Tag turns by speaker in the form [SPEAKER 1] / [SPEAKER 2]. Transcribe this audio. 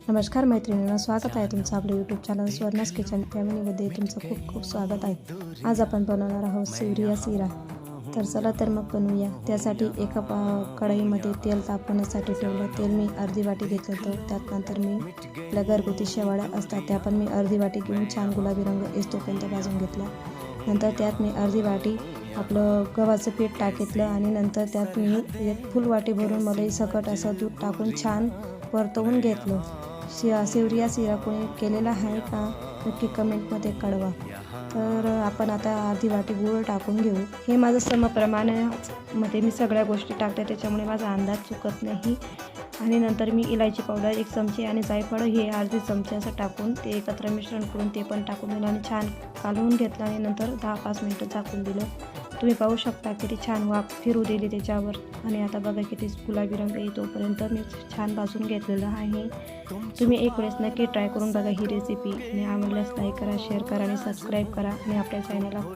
[SPEAKER 1] नमस्कार मैत्रिणींनो, स्वागत आहे तुमचं आपलं यूट्यूब चॅनल स्वर्णास किचन फॅमिलीमध्ये तुमचं खूप खूप स्वागत आहे। आज आपण बनवणार आहोत सेवरिया शिरा। तर चला तर मग बनवूया। त्यासाठी एका कढईमध्ये तेल तापवण्यासाठी ठेवलं। तेल मी अर्धी वाटी घेतलं होतं। त्यात नंतर मी आपल्या घरगुती शेवाळ्या असतात त्या पण मी अर्धी वाटी घेऊन छान गुलाबी रंग येतोपर्यंत भाजून घेतला। नंतर त्यात मी अर्धी वाटी आपलं गव्हाचं पीठ टाकितलं आणि नंतर त्यात मी एक फुल वाटी भरून मलाई सकट असं दूध टाकून छान परतवून घेतलं। सेवरिया शिरा कोणी केलेला आहे का नक्की कमेंटमध्ये कळवा। तर आपण आता अर्धी वाटी गूळ टाकून घेऊ। हे माझं समप्रमाणामध्ये मी सगळ्या गोष्टी टाकते त्याच्यामुळे माझा अंदाज चुकत नाही। आणि नंतर मी इलायची पावडर 1 चमचे आणि जायफळ हे अर्धे चमचे असं टाकून ते एकत्र मिश्रण करून ते पण टाकून दिलं आणि छान कालवून घेतलं आणि नंतर 10-5 मिनिटं झाकून दिलं। तुम्ही पाहू शकता किती छान वाफ फिरू दिली त्याच्यावर आणि आता बघा किती गुलाबी रंग येतोपर्यंत मी छान भाजून घेतलेलं आहे। तुम्ही एक वेळेस नक्की ट्राय करून बघा ही रेसिपी आणि आवडल्यास लाईक करा, शेअर करा आणि सबस्क्राईब करा आणि आपल्या चॅनलला